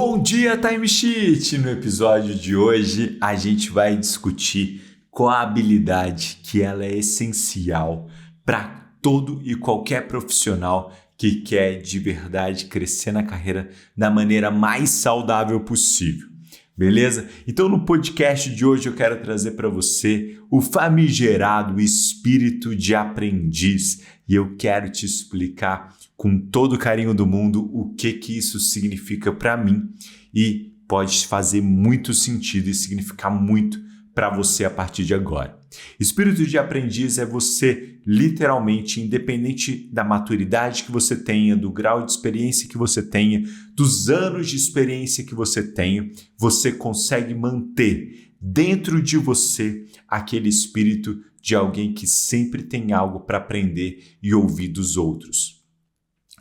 Bom dia, Time Sheet! No episódio de hoje a gente vai discutir qual a habilidade que ela é essencial para todo e qualquer profissional que quer de verdade crescer na carreira da maneira mais saudável possível. Beleza? Então no podcast de hoje eu quero trazer para você o famigerado espírito de aprendiz e eu quero te explicar com todo o carinho do mundo o que isso significa para mim e pode fazer muito sentido e significar muito para você a partir de agora. Espírito de aprendiz é você, literalmente, independente da maturidade que você tenha, do grau de experiência que você tenha, dos anos de experiência que você tenha, você consegue manter dentro de você aquele espírito de alguém que sempre tem algo para aprender e ouvir dos outros.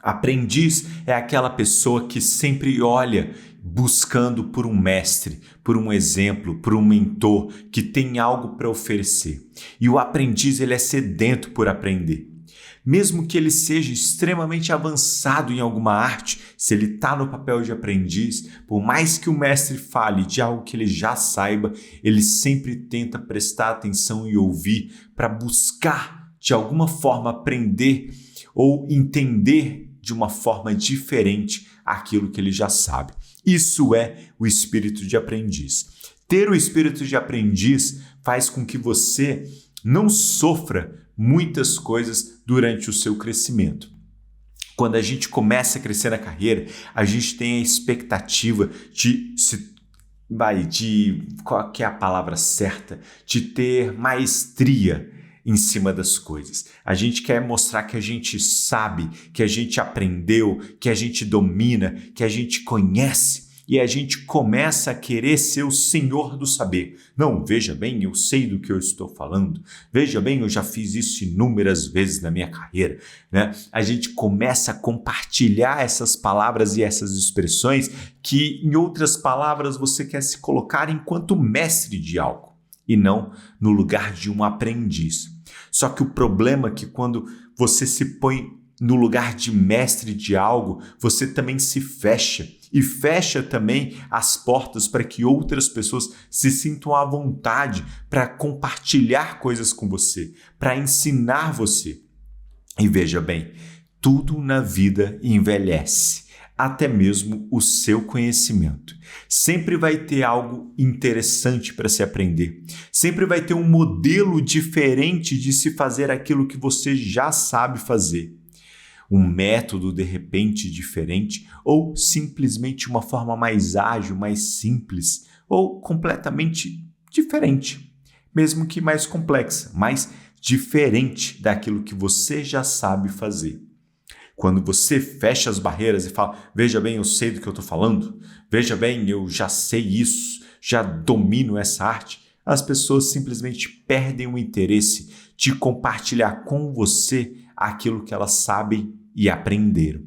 Aprendiz é aquela pessoa que sempre olha buscando por um mestre, por um exemplo, por um mentor que tem algo para oferecer. E o aprendiz ele é sedento por aprender. Mesmo que ele seja extremamente avançado em alguma arte, se ele está no papel de aprendiz, por mais que o mestre fale de algo que ele já saiba, ele sempre tenta prestar atenção e ouvir para buscar, de alguma forma, aprender ou entender de uma forma diferente aquilo que ele já sabe. Isso é o espírito de aprendiz. Ter o espírito de aprendiz faz com que você não sofra muitas coisas durante o seu crescimento. Quando a gente começa a crescer na carreira, a gente tem a expectativa qual que é a palavra certa? De ter maestria em cima das coisas. A gente quer mostrar que a gente sabe, que a gente aprendeu, que a gente domina, que a gente conhece e a gente começa a querer ser o senhor do saber. Não, veja bem, eu sei do que eu estou falando. Veja bem, eu já fiz isso inúmeras vezes na minha carreira, né? A gente começa a compartilhar essas palavras e essas expressões que, em outras palavras, você quer se colocar enquanto mestre de algo e não no lugar de um aprendiz. Só que o problema é que quando você se põe no lugar de mestre de algo, você também se fecha e fecha também as portas para que outras pessoas se sintam à vontade para compartilhar coisas com você, para ensinar você. E veja bem, tudo na vida envelhece. Até mesmo o seu conhecimento. Sempre vai ter algo interessante para se aprender. Sempre vai ter um modelo diferente de se fazer aquilo que você já sabe fazer. Um método, de repente, diferente ou simplesmente uma forma mais ágil, mais simples ou completamente diferente. Mesmo que mais complexa, mas diferente daquilo que você já sabe fazer. Quando você fecha as barreiras e fala, veja bem, eu sei do que eu estou falando, veja bem, eu já sei isso, já domino essa arte, as pessoas simplesmente perdem o interesse de compartilhar com você aquilo que elas sabem e aprenderam.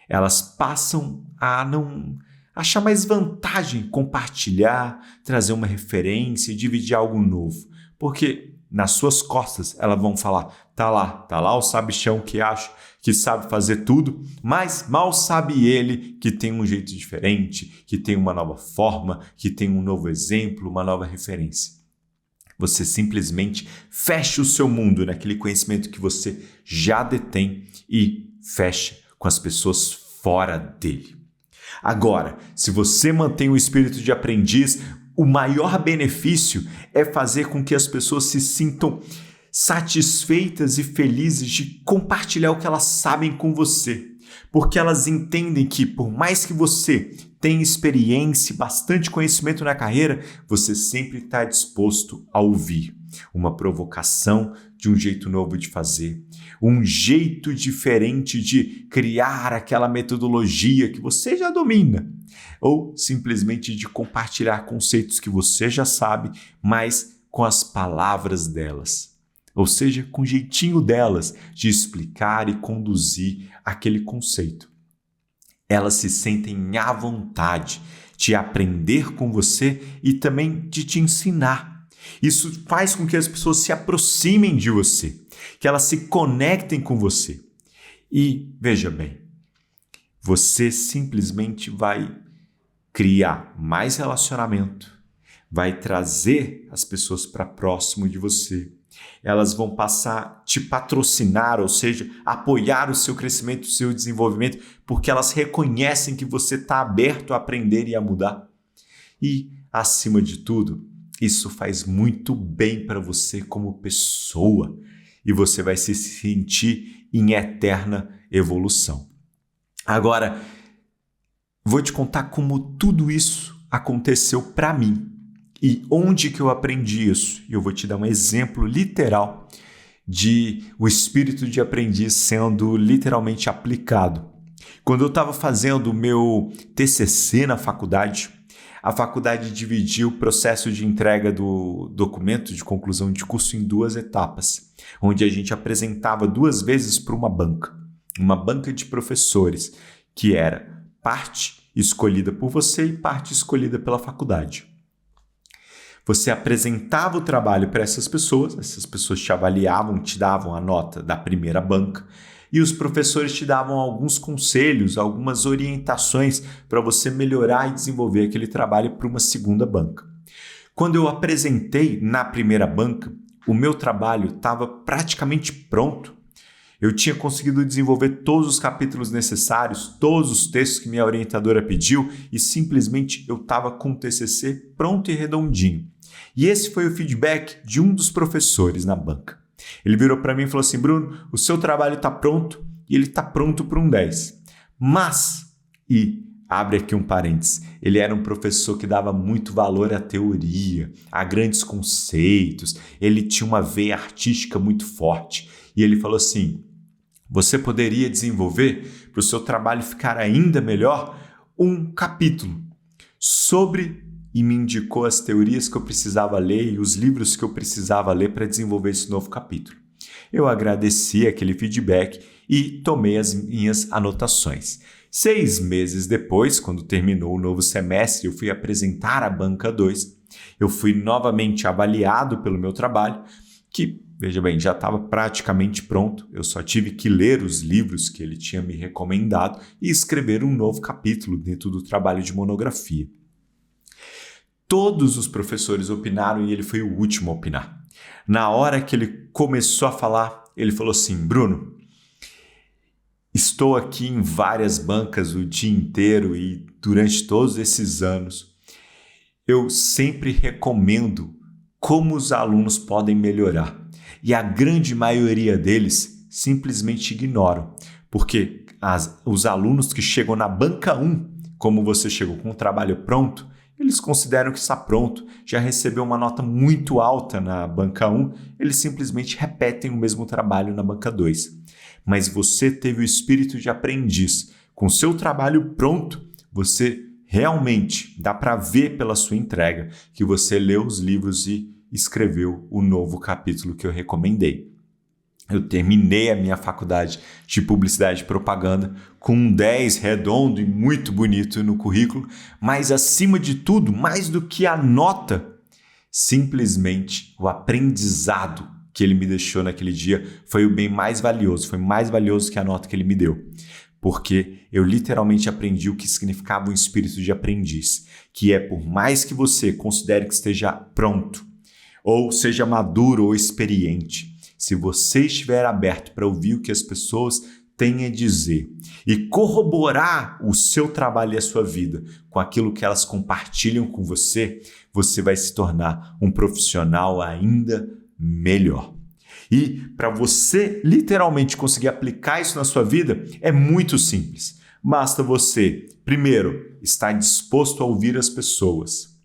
Elas passam a não achar mais vantagem em compartilhar, trazer uma referência e dividir algo novo, porque nas suas costas elas vão falar, tá lá o sabichão que acha que sabe fazer tudo, mas mal sabe ele que tem um jeito diferente, que tem uma nova forma, que tem um novo exemplo, uma nova referência. Você simplesmente fecha o seu mundo naquele conhecimento que você já detém e fecha com as pessoas fora dele. Agora, se você mantém o espírito de aprendiz, o maior benefício é fazer com que as pessoas se sintam satisfeitas e felizes de compartilhar o que elas sabem com você, porque elas entendem que por mais que você tenha experiência e bastante conhecimento na carreira, você sempre está disposto a ouvir uma provocação de um jeito novo de fazer, um jeito diferente de criar aquela metodologia que você já domina, ou simplesmente de compartilhar conceitos que você já sabe, mas com as palavras delas. Ou seja, com o jeitinho delas de explicar e conduzir aquele conceito. Elas se sentem à vontade de aprender com você e também de te ensinar. Isso faz com que as pessoas se aproximem de você, que elas se conectem com você. E, veja bem, você simplesmente vai criar mais relacionamento, vai trazer as pessoas para próximo de você. Elas vão passar a te patrocinar, ou seja, apoiar o seu crescimento, o seu desenvolvimento, porque elas reconhecem que você está aberto a aprender e a mudar. E, acima de tudo, isso faz muito bem para você como pessoa e você vai se sentir em eterna evolução. Agora, vou te contar como tudo isso aconteceu para mim e onde que eu aprendi isso. E eu vou te dar um exemplo literal de o espírito de aprendiz sendo literalmente aplicado. Quando eu estava fazendo o meu TCC na faculdade, a faculdade dividiu o processo de entrega do documento de conclusão de curso em 2 etapas, onde a gente apresentava 2 vezes para uma banca de professores, que era parte escolhida por você e parte escolhida pela faculdade. Você apresentava o trabalho para essas pessoas te avaliavam, te davam a nota da primeira banca, e os professores te davam alguns conselhos, algumas orientações para você melhorar e desenvolver aquele trabalho para uma segunda banca. Quando eu apresentei na primeira banca, o meu trabalho estava praticamente pronto. Eu tinha conseguido desenvolver todos os capítulos necessários, todos os textos que minha orientadora pediu e simplesmente eu estava com o TCC pronto e redondinho. E esse foi o feedback de um dos professores na banca. Ele virou para mim e falou assim: Bruno, o seu trabalho está pronto e ele está pronto para um 10. Mas, e abre aqui um parênteses, ele era um professor que dava muito valor à teoria, a grandes conceitos, ele tinha uma veia artística muito forte. E ele falou assim: você poderia desenvolver, para o seu trabalho ficar ainda melhor, um capítulo sobre... E me indicou as teorias que eu precisava ler e os livros que eu precisava ler para desenvolver esse novo capítulo. Eu agradeci aquele feedback e tomei as minhas anotações. 6 meses depois, quando terminou o novo semestre, eu fui apresentar a banca 2. Eu fui novamente avaliado pelo meu trabalho, que, veja bem, já estava praticamente pronto. Eu só tive que ler os livros que ele tinha me recomendado e escrever um novo capítulo dentro do trabalho de monografia. Todos os professores opinaram e ele foi o último a opinar. Na hora que ele começou a falar, ele falou assim: Bruno, estou aqui em várias bancas o dia inteiro e durante todos esses anos, eu sempre recomendo como os alunos podem melhorar. E a grande maioria deles simplesmente ignoram, porque os alunos que chegam na banca 1, como você chegou com o trabalho pronto, eles consideram que está pronto, já recebeu uma nota muito alta na banca 1, eles simplesmente repetem o mesmo trabalho na banca 2. Mas você teve o espírito de aprendiz. Com seu trabalho pronto, você realmente dá para ver pela sua entrega que você leu os livros e escreveu o novo capítulo que eu recomendei. Eu terminei a minha faculdade de publicidade e propaganda com um 10 redondo e muito bonito no currículo, mas acima de tudo, mais do que a nota, simplesmente o aprendizado que ele me deixou naquele dia foi o bem mais valioso, foi mais valioso que a nota que ele me deu. Porque eu literalmente aprendi o que significava um espírito de aprendiz, que é por mais que você considere que esteja pronto, ou seja maduro ou experiente, se você estiver aberto para ouvir o que as pessoas têm a dizer e corroborar o seu trabalho e a sua vida com aquilo que elas compartilham com você, você vai se tornar um profissional ainda melhor. E para você literalmente conseguir aplicar isso na sua vida, é muito simples. Basta você, primeiro, estar disposto a ouvir as pessoas.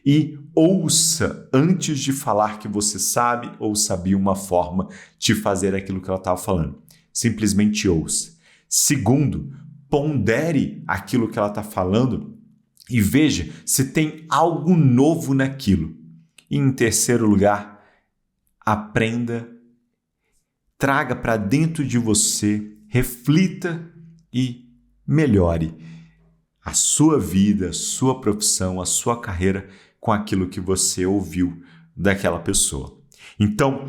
E ouça antes de falar que você sabe ou sabia uma forma de fazer aquilo que ela estava falando. Simplesmente ouça. Segundo, pondere aquilo que ela está falando e veja se tem algo novo naquilo. E em terceiro lugar, aprenda, traga para dentro de você, reflita e melhore a sua vida, a sua profissão, a sua carreira com aquilo que você ouviu daquela pessoa. Então,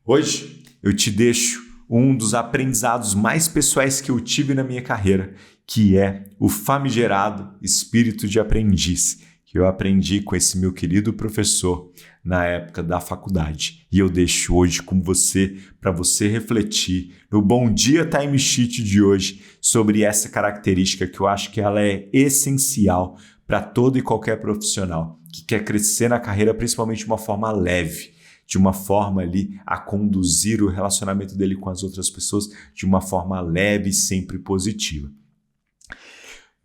hoje eu te deixo um dos aprendizados mais pessoais que eu tive na minha carreira, que é o famigerado espírito de aprendiz, que eu aprendi com esse meu querido professor na época da faculdade. E eu deixo hoje com você, para você refletir no Bom Dia Time Sheet de hoje sobre essa característica que eu acho que ela é essencial para todo e qualquer profissional que quer crescer na carreira, principalmente de uma forma leve, de uma forma ali a conduzir o relacionamento dele com as outras pessoas de uma forma leve e sempre positiva.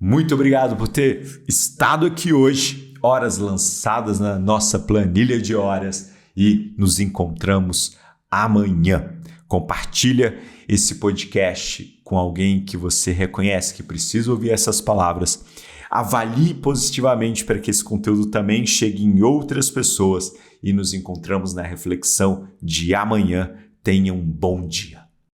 Muito obrigado por ter estado aqui hoje, horas lançadas na nossa planilha de horas, e nos encontramos amanhã. Compartilha esse podcast com alguém que você reconhece que precisa ouvir essas palavras. Avalie positivamente para que esse conteúdo também chegue em outras pessoas e nos encontramos na reflexão de amanhã. Tenha um bom dia.